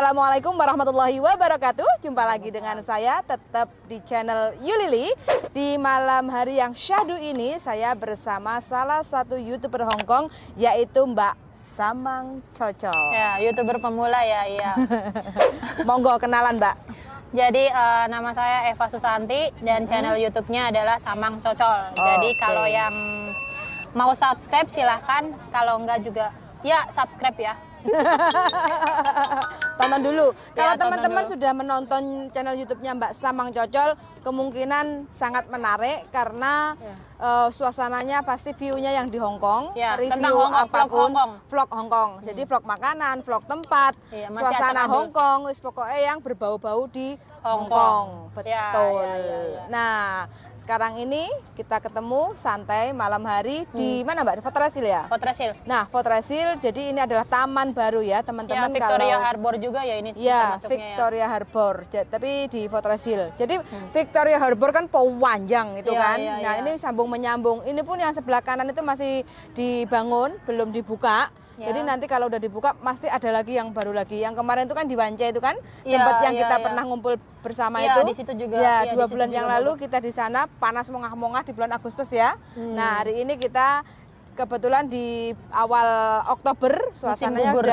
Assalamualaikum warahmatullahi wabarakatuh. Jumpa lagi dengan saya tetap di channel Yulili. Di malam hari yang syahdu ini saya bersama salah satu YouTuber Hongkong, yaitu Mbak Samang Cocol. Ya, YouTuber pemula ya, iya. Monggo kenalan, Mbak. Jadi nama saya Eva Susanti dan channel YouTube-nya adalah Samang Cocol. Jadi kalau yang mau subscribe silahkan, kalau enggak juga ya subscribe ya. Tonton dulu. Kalau Ya, teman-teman dulu. sudah menonton channel YouTube-nya Mbak Samang Cocol, kemungkinan sangat menarik karena suasananya pasti view-nya yang di Hongkong, Ya, tentang review Hongkong, apapun, vlog Hongkong. Jadi vlog makanan, vlog tempat, Iya, masih suasana acak adul. Hongkong, wis pokoknya yang berbau-bau di Hongkong. Betul. Ya. Nah, sekarang ini kita ketemu santai malam hari di mana, Mbak? Di Fortresil ya? Potresil. Nah, Fortresil, jadi ini adalah taman baru ya, Ya, teman-teman. Victoria kalau Harbor juga ya ini ya, termasuknya Victoria Harbor, tapi di Fortresil. Jadi Victoria Harbor kan panjang itu Iya, kan. iya, Nah, iya. ini sambung menyambung. Ini pun yang sebelah kanan itu masih dibangun, belum dibuka. Ya. Jadi nanti kalau udah dibuka pasti ada lagi yang baru lagi. Yang kemarin itu kan di Wance itu kan, Iya, tempat yang iya, kita iya. pernah ngumpul bersama Iya, itu. di situ juga. Ya, Iya, 2 di situ bulan juga yang lalu bagus. kita di sana panas mongah-mongah di bulan Agustus ya. Nah, hari ini kita kebetulan di awal Oktober, suasananya bubur.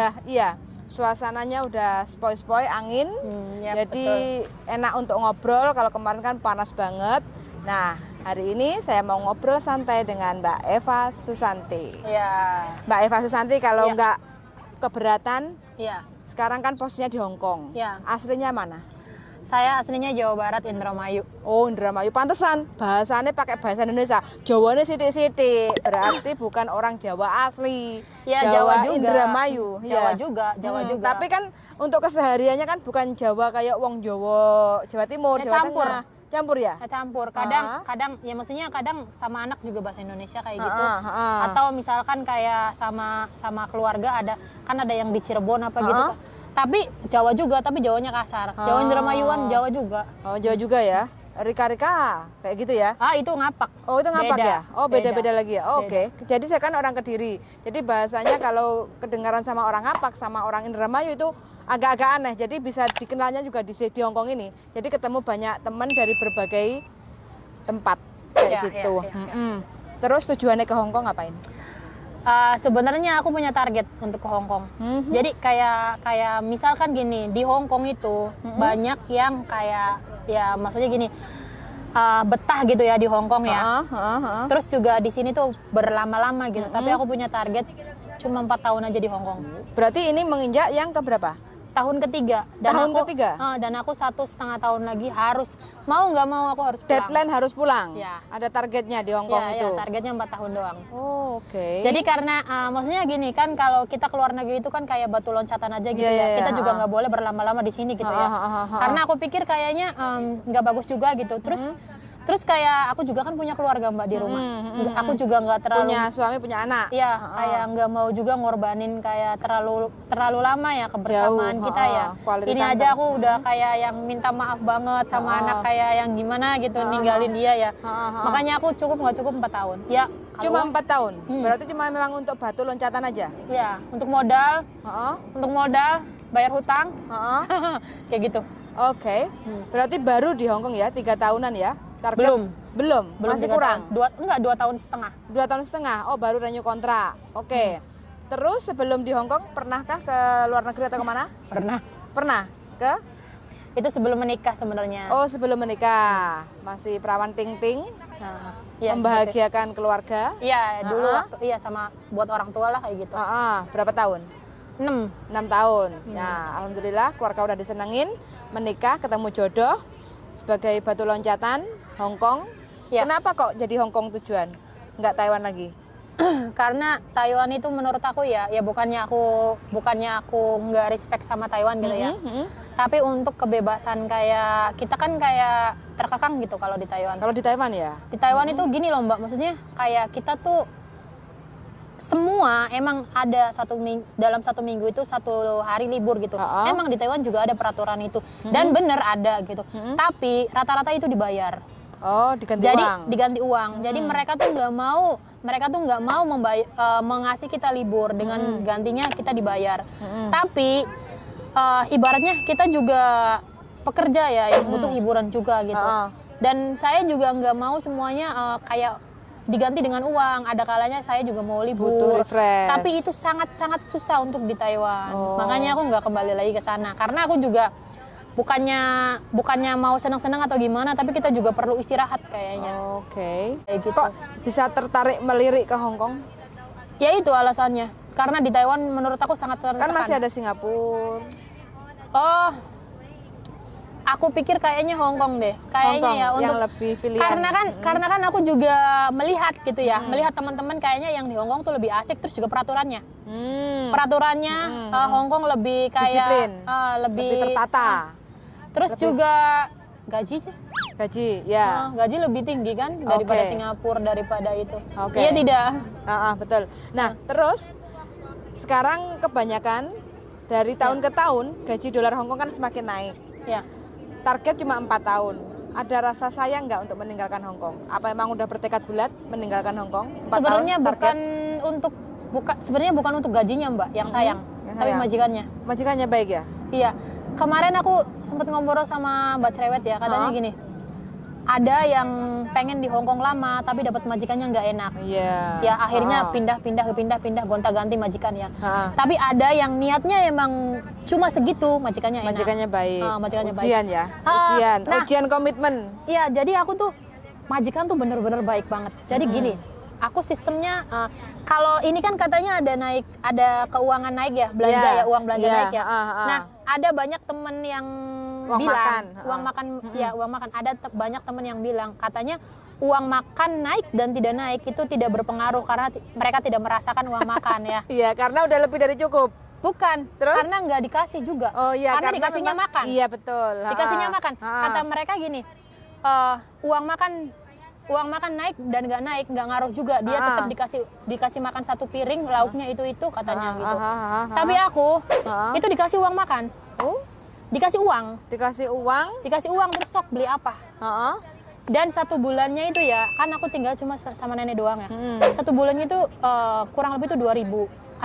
suasananya udah spoi-spoi angin. Ya, Jadi enak untuk ngobrol. Kalau kemarin kan panas banget. Nah, hari ini saya mau ngobrol santai dengan Mbak Eva Susanti. Ya. Mbak Eva Susanti, kalau Ya. nggak keberatan, Ya. sekarang kan posisinya di Hongkong. Ya. Aslinya mana? Saya aslinya Jawa Barat, Indramayu. Oh, Indramayu. Pantesan bahasanya pakai bahasa Indonesia. Jawanya sithik-sithik. Berarti bukan orang Jawa asli. Ya, Jawa juga. Indramayu. Jawa ya. juga, Jawa juga. Tapi kan untuk kesehariannya kan bukan Jawa kayak wong Jawa, Jawa Timur, Ya, Jawa campur. Tengah. Campur ya? Ya, campur. Kadang ya maksudnya kadang sama anak juga bahasa Indonesia kayak gitu. Atau misalkan kayak sama keluarga ada yang di Cirebon apa gitu. Tapi Jawa juga, tapi Jawanya kasar. Jawa Indramayuan, Jawa juga. Oh, Jawa juga ya? Rika-rika kayak gitu ya? Ah, itu ngapak. Oh, itu ngapak Beda. ya? Oh, beda-beda Beda. lagi ya? Oh, oke. Jadi saya kan orang Kediri. Jadi bahasanya kalau kedengaran sama orang ngapak sama orang Indramayu itu agak-agak aneh. Jadi bisa dikenalnya juga di Hongkong ini. Jadi ketemu banyak teman dari berbagai tempat kayak Ya, gitu. ya, ya, Terus tujuannya ke Hongkong ngapain? Sebenarnya aku punya target untuk ke Hongkong. Jadi kayak misalkan gini, di Hongkong itu banyak yang kayak ya maksudnya gini, betah gitu ya di Hongkong ya. Terus juga di sini tuh berlama-lama gitu. Tapi aku punya target cuma 4 tahun aja di Hongkong. Berarti ini menginjak yang keberapa? Tahun ketiga. Ketiga? Dan aku 1,5 tahun lagi harus, mau nggak mau aku harus pulang. Deadline harus pulang? Ya. Ada targetnya di Hongkong Ya, itu? ya, targetnya 4 tahun doang. Oh, oke. Jadi karena maksudnya gini kan, kalau kita keluar negeri itu kan kayak batu loncatan aja gitu Iya, ya. iya, Kita iya, juga nggak boleh berlama-lama di sini gitu ya. Karena aku pikir kayaknya nggak bagus juga gitu. Terus kayak aku juga kan punya keluarga Mbak di rumah. Aku juga nggak terlalu punya suami, punya anak. Iya, kayak nggak mau juga ngorbanin kayak terlalu lama ya kebersamaan Jauh, kita ya. quality Ini time aja aku udah kayak yang minta maaf banget sama anak, kayak yang gimana gitu ninggalin dia ya. Makanya aku nggak cukup 4 tahun. Ya, kalau Cuma 4 tahun? Berarti cuma memang untuk batu loncatan aja? ya untuk modal, bayar hutang, kayak gitu. Oke. Berarti baru di Hongkong ya, 3 tahunan ya? Target? Belum? Masih 3 kurang? tahun. 2 tahun setengah. 2 tahun setengah? Oh, baru renew kontrak. Oke. Terus sebelum di Hongkong, pernahkah ke luar negeri atau kemana? Pernah. Pernah? Ke? Itu sebelum menikah sebenarnya. Oh, sebelum menikah. Masih perawan ting-ting, Nah, ya, membahagiakan keluarga. Iya, dulu waktu sama buat orang tua lah kayak gitu. Berapa tahun? 6. 6 tahun. Nah, alhamdulillah keluarga udah disenengin, menikah, ketemu jodoh sebagai batu loncatan Hongkong. Ya. Kenapa kok jadi Hongkong tujuan? Nggak Taiwan lagi? Karena Taiwan itu menurut aku ya bukannya aku nggak respect sama Taiwan gitu ya. Tapi untuk kebebasan kayak kita kan kayak terkekang gitu kalau di Taiwan. Kalau di Taiwan ya? Di Taiwan itu gini loh Mbak, maksudnya kayak kita tuh semua emang ada dalam 1 minggu itu 1 hari libur gitu. Emang di Taiwan juga ada peraturan itu dan bener ada gitu. Tapi rata-rata itu dibayar. Oh, diganti Jadi uang. diganti uang. Jadi mereka tuh nggak mau mengasih kita libur dengan gantinya kita dibayar. Tapi ibaratnya kita juga pekerja ya yang butuh hiburan juga gitu. Dan saya juga nggak mau semuanya kayak diganti dengan uang. Ada kalanya saya juga mau libur. Butuh refresh. Tapi itu sangat-sangat susah untuk di Taiwan. Makanya aku nggak kembali lagi ke sana. Karena aku juga bukannya mau senang-senang atau gimana, tapi kita juga perlu istirahat kayaknya. Oke. Kayak gitu. Kok bisa tertarik melirik ke Hong Kong? Ya itu alasannya. Karena di Taiwan menurut aku sangat tertekan. Kan masih ada Singapura. Oh, aku pikir kayaknya Hong Kong deh. Kayaknya Hong Kong ya untuk yang lebih pilihan. karena kan aku juga melihat gitu ya, melihat teman-teman kayaknya yang di Hong Kong tuh lebih asik, terus juga peraturannya. Peraturannya Hong Kong lebih kayak Disiplin. lebih tertata. Terus juga gaji sih. Gaji, ya. Gaji lebih tinggi kan daripada Singapura, daripada itu. Oke. Iya tidak? Betul. Nah, terus sekarang kebanyakan dari tahun ke tahun gaji dolar Hong Kong kan semakin naik. Ya. Target cuma 4 tahun. Ada rasa sayang nggak untuk meninggalkan Hong Kong? Apa emang udah bertekad bulat meninggalkan Hong Kong? 4 Sebenarnya tahun, sebenarnya bukan untuk gajinya Mbak yang sayang, tapi majikannya. Majikannya baik ya? Iya. Kemarin aku sempat ngobrol sama Mbak Cerewet ya, katanya gini. Ada yang pengen di Hong Kong lama tapi dapat majikannya nggak enak. Iya. Ya akhirnya pindah gonta-ganti majikan ya. Tapi ada yang niatnya emang cuma segitu, majikannya enak. Majikannya baik. Majikannya ujian baik. Ya. Nah, ujian komitmen. Iya, jadi aku tuh majikan tuh bener-bener baik banget. Jadi gini, aku sistemnya kalau ini kan katanya ada keuangan naik ya, belanja ya, uang belanja naik ya. Nah, ada banyak temen yang uang bilang makan. uang makan. Ada banyak temen yang bilang katanya uang makan naik dan tidak naik itu tidak berpengaruh karena mereka tidak merasakan uang makan ya. Iya, karena udah lebih dari cukup. Bukan, terus? Karena nggak dikasih juga. Oh iya, karena dikasihnya memang, makan. Iya betul. Dikasihnya makan. Kata mereka gini, uang makan naik dan nggak naik nggak ngaruh juga. Dia tetap dikasih makan satu piring, lauknya itu katanya gitu. Tapi aku itu dikasih uang makan. Dikasih uang. Dikasih uang terus sok beli apa? Dan 1 bulannya itu ya, kan aku tinggal cuma sama nenek doang ya. 1 bulannya itu kurang lebih itu 2.000.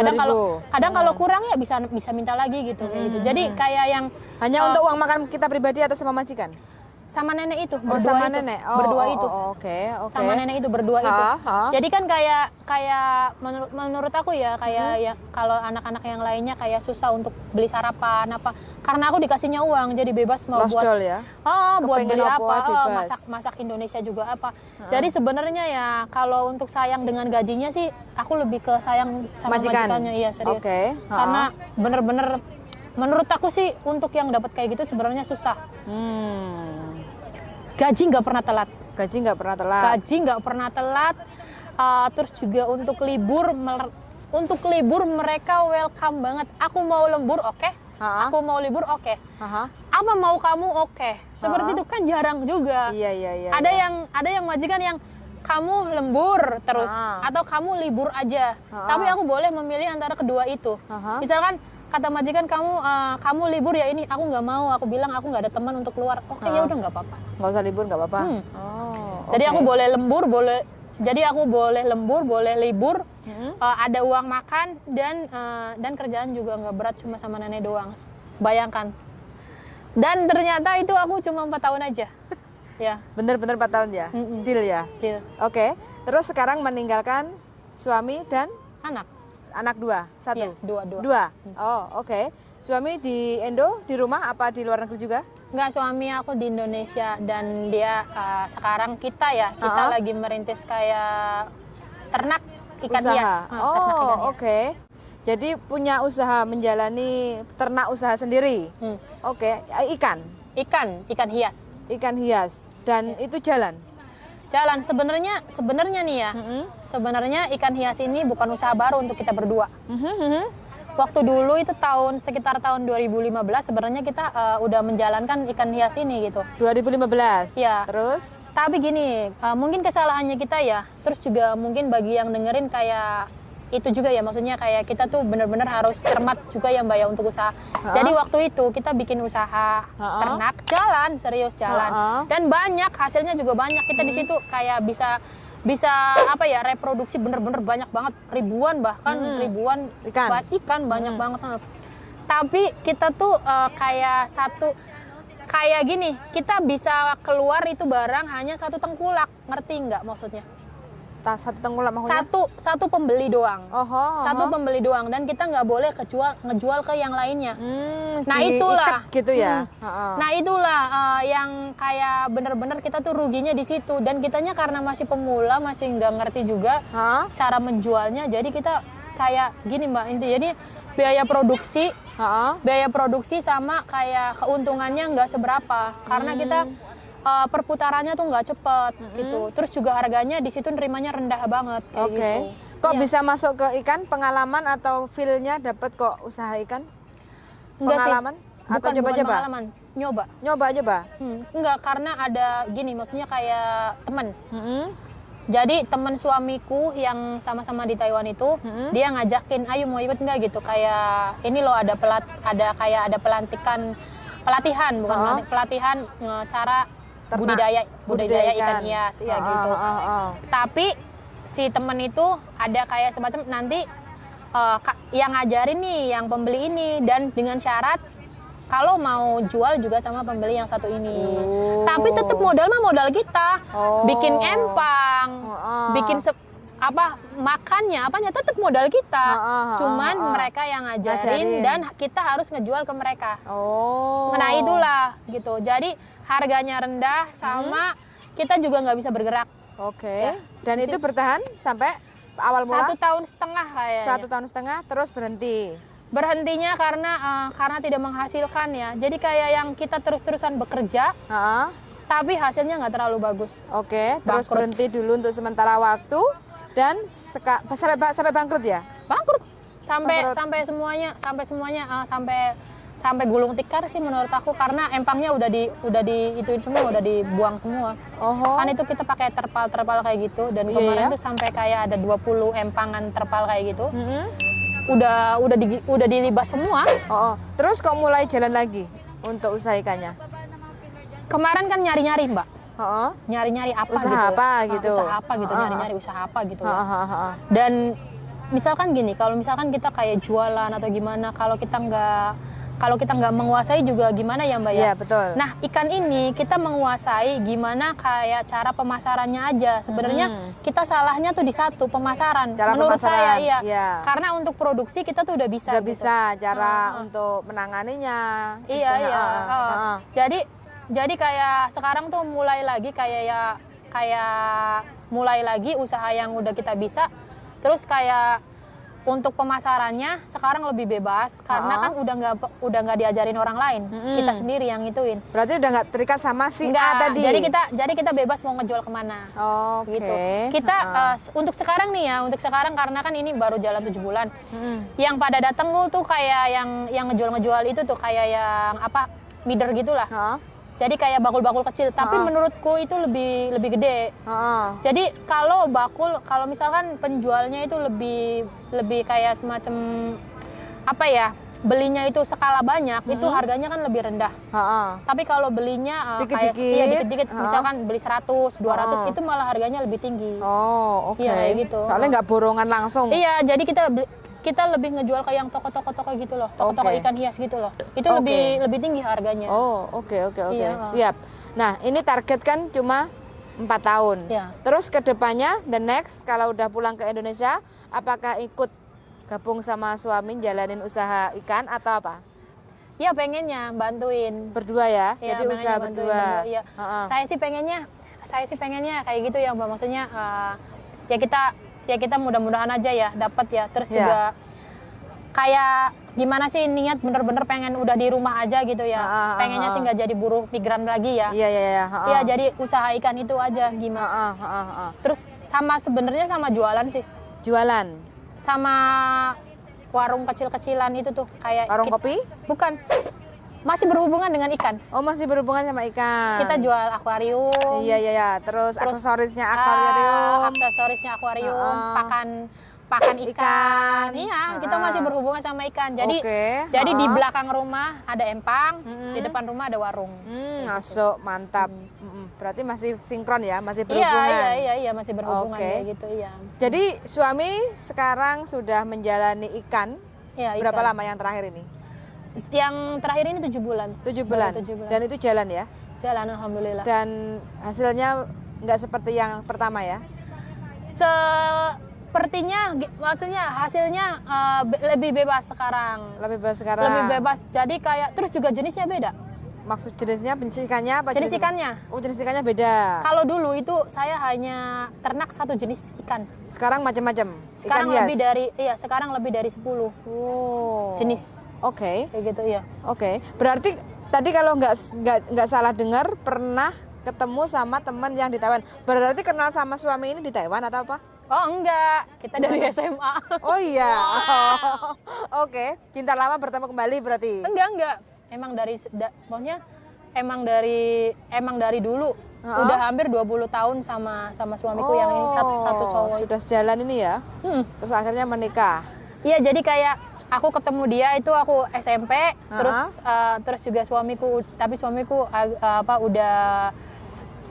Kadang kalau kurang ya bisa minta lagi gitu kayak gitu. Jadi kayak yang hanya untuk uang makan kita pribadi atau sama majikan? Sama nenek itu, sama nenek. Berdua itu. Oke. Sama nenek itu berdua itu. Jadi kan kayak menurut aku ya kayak ya kalau anak-anak yang lainnya kayak susah untuk beli sarapan apa. Karena aku dikasihnya uang jadi bebas mau buat ya. Buat beli apa, bebas. masak Indonesia juga apa. Jadi sebenarnya ya kalau untuk sayang dengan gajinya sih aku lebih ke sayang sama majikannya, iya serius. Karena bener-bener menurut aku sih untuk yang dapat kayak gitu sebenarnya susah. Gaji nggak pernah telat. Terus juga untuk libur mereka welcome banget. Aku mau lembur oke. Aku mau libur oke. Apa mau kamu oke. Seperti itu kan jarang juga. Iya. Ada yang majikan yang kamu lembur terus atau kamu libur aja. Tapi aku boleh memilih antara kedua itu. Misalkan kata majikan kamu libur ya ini, aku nggak mau, aku bilang aku nggak ada teman untuk keluar. Oke, ya udah nggak apa-apa. Nggak usah libur nggak apa-apa. Jadi aku boleh lembur, boleh libur, ada uang makan dan kerjaan juga nggak berat cuma sama nenek doang. Bayangkan. Dan ternyata itu aku cuma 4 tahun aja. Ya. Bener-bener 4 tahun ya? Deal ya? Deal. Oke. Terus sekarang meninggalkan suami dan anak 2? 1? Iya, 2. Oh, oke. Suami di Indo, di rumah apa di luar negeri juga? Enggak, suami aku di Indonesia dan dia sekarang kita lagi merintis kayak ternak ikan hias. Oke. Jadi punya usaha, menjalani ternak usaha sendiri. Oke. Ikan hias. Dan itu jalan sebenarnya nih ya. Sebenarnya ikan hias ini bukan usaha baru untuk kita berdua. Waktu dulu itu sekitar tahun 2015 sebenarnya kita udah menjalankan ikan hias ini gitu. 2015. Ya. Terus? Tapi gini, mungkin kesalahannya kita ya. Terus juga mungkin bagi yang dengerin kayak itu juga ya, maksudnya kayak kita tuh benar-benar harus cermat juga ya Mbak ya untuk usaha. Jadi waktu itu kita bikin usaha ternak, serius jalan. Dan banyak, hasilnya juga banyak. Kita di situ kayak bisa reproduksi bener-bener banyak banget, ribuan bahkan ribuan ikan banyak banget. Tapi kita tuh kayak gini, kita bisa keluar itu barang hanya satu tengkulak, ngerti nggak maksudnya? Satu tengkulak maksudnya? Satu pembeli doang. Satu Oho. pembeli doang, dan kita nggak boleh ngejual ke yang lainnya. Nah Diikat itulah gitu ya. Nah itulah yang kayak bener-bener kita tuh ruginya di situ, dan kitanya karena masih pemula, masih nggak ngerti juga cara menjualnya, jadi kita kayak gini Mbak, jadi biaya produksi sama kayak keuntungannya nggak seberapa, karena kita perputarannya tuh nggak cepet gitu. Terus juga harganya di situ nerimanya rendah banget kayak gitu. Kok Iya. bisa masuk ke ikan? Pengalaman atau feel-nya dapat kok usaha ikan? Enggak sih. Pengalaman? Atau Bukan coba-coba? pengalaman, nyoba. Nyoba. Enggak, karena ada gini, maksudnya kayak teman. Jadi teman suamiku yang sama-sama di Taiwan itu, dia ngajakin, ayo mau ikut nggak gitu, kayak ini loh ada pelatihan cara budidaya ikan hias ya gitu. Tapi si temen itu ada kayak semacam nanti yang ngajarin nih yang pembeli ini, dan dengan syarat kalau mau jual juga sama pembeli yang satu ini. Tapi tetap modal modal kita. Bikin empang, bikin makannya tetap modal kita. Cuman mereka yang ngajarin dan kita harus ngejual ke mereka. Nah itulah gitu. Jadi harganya rendah sama kita juga nggak bisa bergerak. Ya. Dan itu bertahan sampai awal mula? 1,5 tahun kayaknya. 1,5 tahun terus berhenti? Berhentinya karena tidak menghasilkan ya. Jadi kayak yang kita terus-terusan bekerja, tapi hasilnya nggak terlalu bagus. Terus berhenti dulu untuk sementara waktu dan sampai bangkrut ya? Bangkrut. Sampai sampai gulung tikar sih menurut aku, karena empangnya udah ituin semua, udah dibuang semua. Kan itu kita pakai terpal kayak gitu, dan kemarin tuh sampai kayak ada 20 empangan terpal kayak gitu. Udah dilibas semua. Terus kok mulai jalan lagi untuk usaha ikannya? Kemarin kan nyari-nyari Mbak. Nyari-nyari usaha apa gitu. Nyari-nyari usaha apa gitu ya. Dan misalkan gini, kalau misalkan kita kayak jualan atau gimana, kalau kita nggak menguasai juga gimana ya Mbak ya? Iya betul. Nah ikan ini kita menguasai gimana kayak cara pemasarannya aja. Sebenarnya kita salahnya tuh di satu, pemasaran. Menurut saya iya. Karena untuk produksi kita tuh udah bisa. Udah bisa cara untuk menanganinya. Iya. Jadi kayak sekarang tuh mulai lagi kayak mulai lagi usaha yang udah kita bisa. Terus kayak untuk pemasarannya sekarang lebih bebas karena kan udah nggak diajarin orang lain, kita sendiri yang ngituin. Berarti udah nggak terikat sama si A tadi. Jadi kita bebas mau ngejual kemana. Gitu. Kita untuk sekarang nih ya, karena kan ini baru jalan 7 bulan. Yang pada datang tuh kayak yang ngejual itu tuh kayak yang mider gitulah. Jadi kayak bakul-bakul kecil, tapi menurutku itu lebih gede. Jadi kalau misalkan penjualnya itu lebih kayak semacam belinya itu skala banyak, itu harganya kan lebih rendah. Tapi kalau belinya dikit-dikit, misalkan beli 100, 200 itu malah harganya lebih tinggi. Iya gitu. Soalnya nggak borongan langsung. Iya, jadi kita lebih ngejual ke yang toko-toko gitu loh, toko-toko ikan hias gitu loh. Itu lebih tinggi harganya. Oke. Iya. Siap. Nah, ini target kan cuma 4 tahun. Iya. Terus kedepannya, the next kalau udah pulang ke Indonesia, apakah ikut gabung sama suami jalanin usaha ikan atau apa? Iya, pengennya bantuin. Berdua ya? Ya, jadi usaha berdua. Iya. Saya sih pengennya kayak gitu ya Mbak. Maksudnya ya kita mudah-mudahan aja ya dapat ya. Terus juga kayak gimana sih niat bener-bener pengen udah di rumah aja gitu ya. Pengennya sih nggak jadi buruh migran lagi ya. Iya. Iya, jadi usaha ikan itu aja gimana. Terus sebenarnya sama jualan sih. Jualan? Sama warung kecil-kecilan itu tuh kayak warung kopi? Bukan. Masih berhubungan dengan ikan. Masih berhubungan sama ikan. Kita jual akuarium. Iya. Terus aksesorisnya akuarium. Pakan ikan. Iya, kita masih berhubungan sama ikan. Jadi di belakang rumah ada empang, di depan rumah ada warung. Masuk, mantap. Berarti masih sinkron ya, masih berhubungan. Iya, masih berhubungan kayak gitu, iya. Jadi suami sekarang sudah menjalani ikan. Iya, berapa lama yang terakhir ini? yang terakhir ini 7 bulan. 7 bulan. Baru 7 bulan. Dan itu jalan ya? Jalan, alhamdulillah. Dan hasilnya nggak seperti yang pertama ya? Sepertinya, maksudnya hasilnya lebih bebas sekarang. Lebih bebas sekarang? Lebih bebas, jadi kayak, terus juga jenisnya beda. Maksud jenisnya ikannya apa? Jenis ikannya. Oh, jenis ikannya beda. Kalau dulu itu saya hanya ternak satu jenis ikan. Sekarang macam-macam. Sekarang Ikan hias. lebih dari sekarang lebih dari 10 jenis. Oke. Kayak gitu ya. Oke. Berarti tadi kalau nggak salah dengar pernah ketemu sama teman yang di Taiwan. Berarti kenal sama suami ini di Taiwan atau apa? Oh enggak, kita dari SMA. Oh iya. Oke. Cinta lama bertemu kembali berarti. Enggak. Pokoknya emang dari dulu. Udah hampir 20 tahun sama suamiku yang ini satu cowok. Sudah sejalan ini ya. Terus akhirnya menikah. Iya, jadi kayak aku ketemu dia itu aku SMP, terus juga suamiku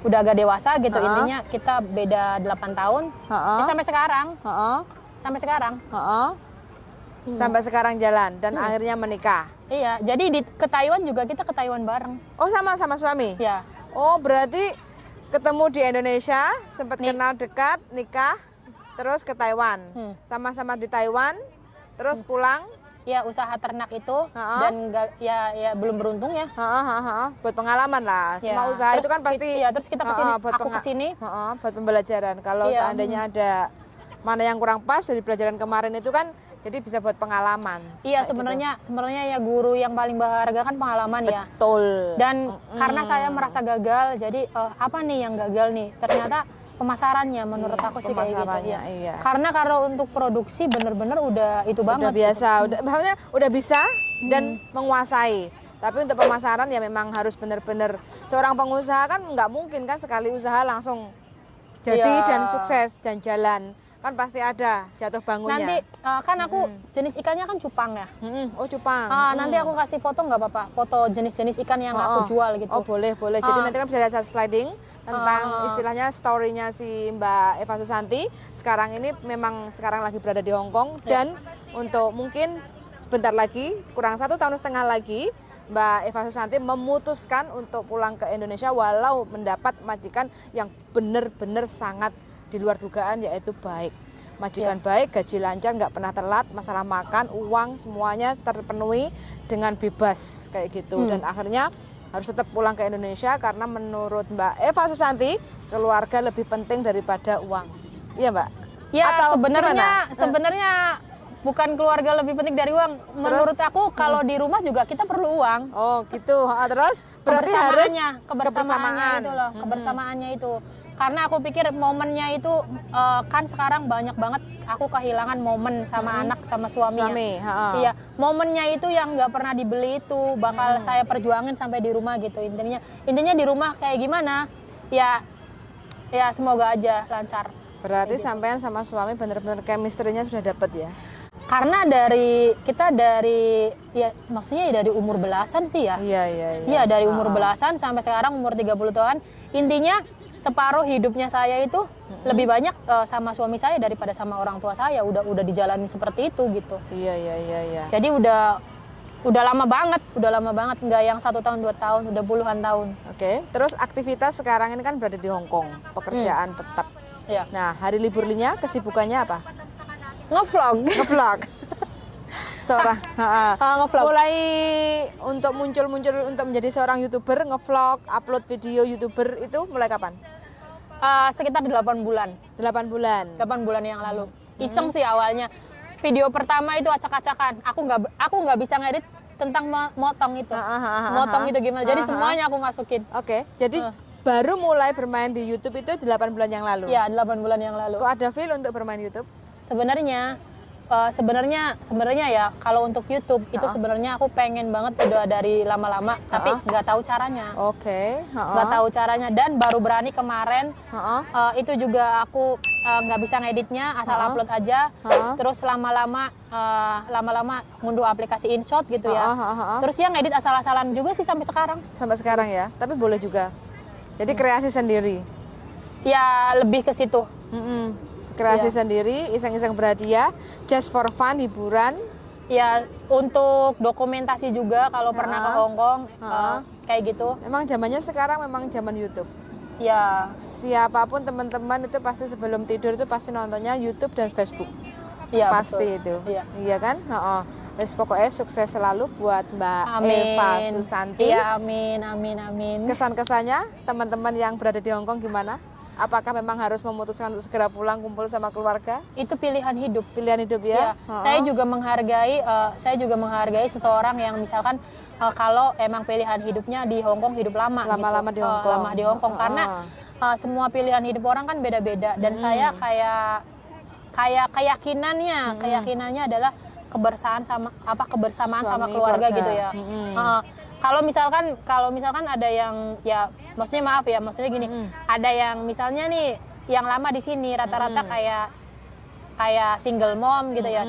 udah agak dewasa gitu. Intinya kita beda 8 tahun. Ya, sampai sekarang. Sampai sekarang jalan dan akhirnya menikah. Iya, jadi ke Taiwan juga kita ke Taiwan bareng. Oh, sama suami? Ya. Oh, berarti ketemu di Indonesia, sempat kenal dekat, nikah, terus ke Taiwan. Sama-sama di Taiwan, terus pulang. Ya, usaha ternak itu dan ya belum beruntung ya. Buat pengalaman lah. Semua usaha itu kan pasti. Iya, terus kita kesini. Aku kesini. Buat pembelajaran. Kalau seandainya ada mana yang kurang pas dari pelajaran kemarin itu kan, jadi bisa buat pengalaman. Iya, sebenarnya ya guru yang paling berharga kan pengalaman ya. Betul. Dan karena saya merasa gagal, jadi apa nih yang gagal nih? Ternyata pemasarannya menurut aku sih kayak gitu. Iya. Karena kalau untuk produksi bener-bener udah itu banget. Udah biasa, udah bisa dan menguasai. Tapi untuk pemasaran ya memang harus benar-benar seorang pengusaha kan nggak mungkin kan sekali usaha langsung jadi dan sukses dan jalan. Kan pasti ada jatuh bangunnya. Nanti kan aku jenis ikannya kan cupang ya. Oh, cupang. Nanti aku kasih foto nggak apa-apa, foto jenis-jenis ikan yang aku jual gitu. Oh, boleh. Jadi nanti kan bisa sliding tentang istilahnya story-nya si Mbak Eva Susanti. Sekarang ini memang lagi berada di Hong Kong dan untuk mungkin sebentar lagi, kurang 1,5 tahun lagi, Mbak Eva Susanti memutuskan untuk pulang ke Indonesia walau mendapat majikan yang benar-benar sangat di luar dugaan, yaitu baik. Majikan baik, gaji lancar, nggak pernah telat, masalah makan, uang, semuanya terpenuhi dengan bebas kayak gitu. Dan akhirnya harus tetap pulang ke Indonesia karena menurut Mbak Eva Susanti, keluarga lebih penting daripada uang. Iya, Mbak? Ya, atau sebenarnya bukan keluarga lebih penting dari uang. Menurut aku kalau di rumah juga kita perlu uang. Oh, gitu. Terus berarti harus kebersamaannya itu loh, kebersamaannya itu. Karena aku pikir momennya itu kan sekarang banyak banget aku kehilangan momen sama anak sama suami. Iya, momennya itu yang nggak pernah dibeli itu bakal saya perjuangin sampai di rumah gitu. Intinya di rumah kayak gimana? Ya semoga aja lancar. Berarti sampean sama suami benar-benar chemistry-nya sudah dapat ya? Karena maksudnya dari umur belasan sih ya. Iya, dari umur belasan sampai sekarang umur 30 tahun. Intinya separuh hidupnya saya itu lebih banyak sama suami saya daripada sama orang tua saya. Udah dijalani seperti itu gitu. Iya. Jadi udah lama banget, nggak yang 1 tahun 2 tahun, udah puluhan tahun. Oke, terus aktivitas sekarang ini kan berada di Hong Kong, pekerjaan tetap. Iya. Nah, hari liburnya kesibukannya apa? Ngevlog. Seorang ngevlog. Mulai untuk muncul untuk menjadi seorang YouTuber, ngevlog, upload video YouTuber itu mulai kapan? Sekitar 8 bulan. 8 bulan. 8 bulan yang lalu. Iseng sih awalnya. Video pertama itu acak-acakan. Aku nggak bisa ngedit tentang motong itu. Motong itu gimana? Jadi semuanya aku masukin. Oke. Jadi baru mulai bermain di YouTube itu 8 bulan yang lalu. Iya, 8 bulan yang lalu. Kok ada feel untuk bermain YouTube? Sebenarnya ya kalau untuk YouTube itu sebenarnya aku pengen banget udah dari lama-lama tapi nggak tahu caranya. Oke. Nggak tahu caranya dan baru berani kemarin. Itu juga aku nggak bisa ngeditnya, asal upload aja. Terus lama-lama ngunduh aplikasi InShot gitu ya. Terus ya ngedit asal-asalan juga sih sampai sekarang. Sampai sekarang ya, tapi boleh juga. Jadi kreasi sendiri. Ya lebih ke situ. Kreasi sendiri, iseng-iseng berhadiah, just for fun, hiburan. ya untuk dokumentasi juga kalau pernah ke Hong Kong kayak gitu. Memang zamannya sekarang memang zaman YouTube. Ya, Siapapun teman-teman itu pasti sebelum tidur itu pasti nontonnya YouTube dan Facebook. iya Pasti betul. itu. Iya. Iya kan? Wes pokoknya sukses selalu buat Mbak Eva Susanti. Iya, amin, amin, amin. Kesan-kesannya teman-teman yang berada di Hong Kong gimana? Apakah memang harus memutuskan untuk segera pulang kumpul sama keluarga? Itu pilihan hidup. Pilihan hidup Ya, ya? saya juga menghargai seseorang yang misalkan kalau emang pilihan hidupnya di Hong Kong hidup Lama-lama gitu. di Hong Kong. Lama di Hong Kong karena semua pilihan hidup orang kan beda-beda dan saya kayak keyakinannya adalah kebersamaan sama Suami, keluarga keluarga. gitu ya. Kalau misalkan ada yang ya maksudnya gini, ada yang misalnya nih yang lama di sini rata-rata kayak single mom gitu ya,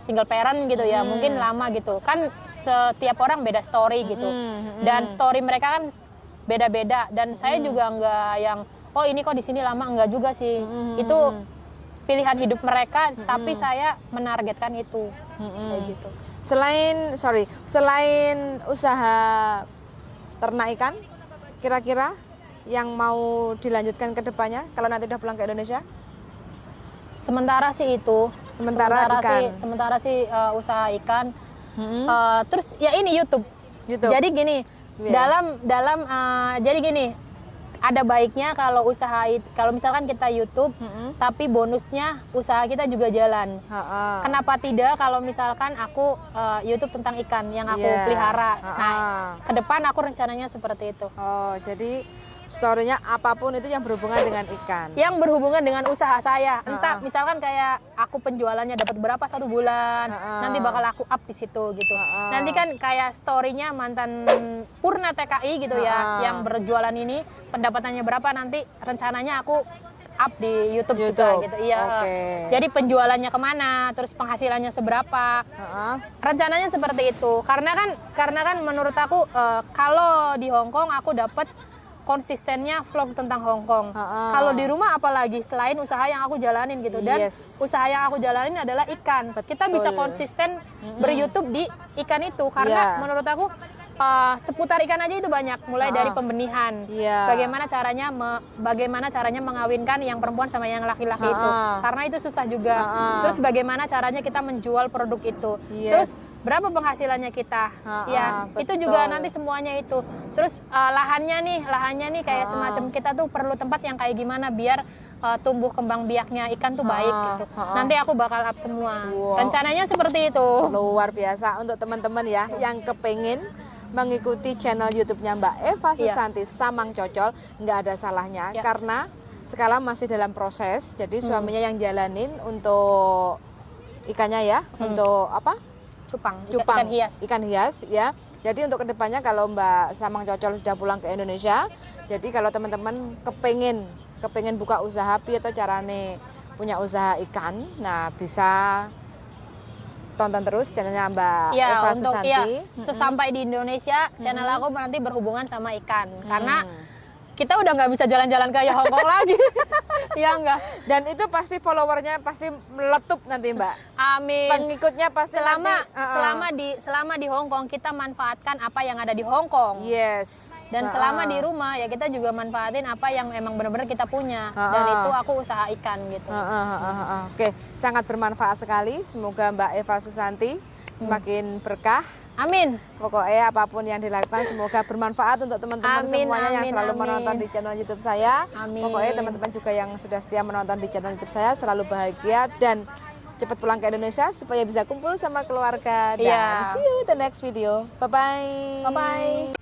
single parent gitu ya, mungkin lama gitu. Kan setiap orang beda story gitu. Dan story mereka kan beda-beda dan saya juga enggak yang oh ini kok di sini lama, enggak juga sih. Itu pilihan hidup mereka tapi saya menargetkan itu. Kayak gitu. Selain usaha ternak ikan, kira-kira yang mau dilanjutkan ke depannya kalau nanti udah pulang ke Indonesia? Sementara sih itu. Sementara ikan. Sementara sih usaha ikan. Terus ya ini YouTube. Jadi gini, jadi gini, ada baiknya kalau misalkan kita YouTube, tapi bonusnya usaha kita juga jalan. Kenapa tidak kalau misalkan aku YouTube tentang ikan yang aku pelihara. Nah, ke depan aku rencananya seperti itu. Oh, jadi story-nya apapun itu yang berhubungan dengan ikan. Yang berhubungan dengan usaha saya. Entah misalkan kayak aku penjualannya dapat berapa 1 bulan, nanti bakal aku up di situ gitu. Nanti kan kayak story-nya mantan Purna TKI gitu ya, yang berjualan ini pendapatannya berapa, nanti rencananya aku up di YouTube juga gitu. Iya. Jadi penjualannya kemana, terus penghasilannya seberapa. Rencananya seperti itu. Karena kan menurut aku kalau di Hong Kong aku dapat konsistennya vlog tentang Hong Kong. Kalau di rumah apalagi selain usaha yang aku jalanin gitu. Dan usaha yang aku jalanin adalah ikan. Kita bisa konsisten ber-YouTube di ikan itu karena menurut aku seputar ikan aja itu banyak, mulai dari pembenihan, bagaimana caranya mengawinkan yang perempuan sama yang laki-laki itu, karena itu susah juga. Terus bagaimana caranya kita menjual produk itu, terus berapa penghasilannya kita, itu juga nanti semuanya itu. Terus lahannya nih kayak semacam kita tuh perlu tempat yang kayak gimana biar tumbuh kembang biaknya ikan tuh baik gitu. Nanti aku bakal up semua. Rencananya seperti itu. Luar biasa untuk teman-teman ya yang kepengen mengikuti channel YouTube-nya Mbak Eva Susanti Samang Cocol, nggak ada salahnya karena sekarang masih dalam proses. Jadi suaminya yang jalanin untuk ikannya ya, untuk apa? Cupang, ikan hias ya. Jadi untuk kedepannya kalau Mbak Samang Cocol sudah pulang ke Indonesia, jadi kalau teman-teman kepengen buka usaha atau carane punya usaha ikan, nah bisa tonton terus channelnya Mbak Eva Susanti. Sesampai di Indonesia, channel aku nanti berhubungan sama ikan. Karena kita udah nggak bisa jalan-jalan ke Hong Kong lagi. Ya enggak. Dan itu pasti followernya pasti meletup nanti Mbak. Amin. Pengikutnya pasti selama di Hong Kong kita manfaatkan apa yang ada di Hong Kong. Yes. Dan selama di rumah ya kita juga manfaatin apa yang emang benar-benar kita punya. Dan itu aku usaha ikan gitu. Oke, sangat bermanfaat sekali. Semoga Mbak Eva Susanti semakin berkah. Amin. Pokoknya apapun yang dilakukan semoga bermanfaat untuk teman-teman semuanya yang selalu menonton di channel YouTube saya. Pokoknya teman-teman juga yang sudah setia menonton di channel YouTube saya selalu bahagia dan cepat pulang ke Indonesia supaya bisa kumpul sama keluarga. Dan see you the next video. Bye-bye. Bye-bye.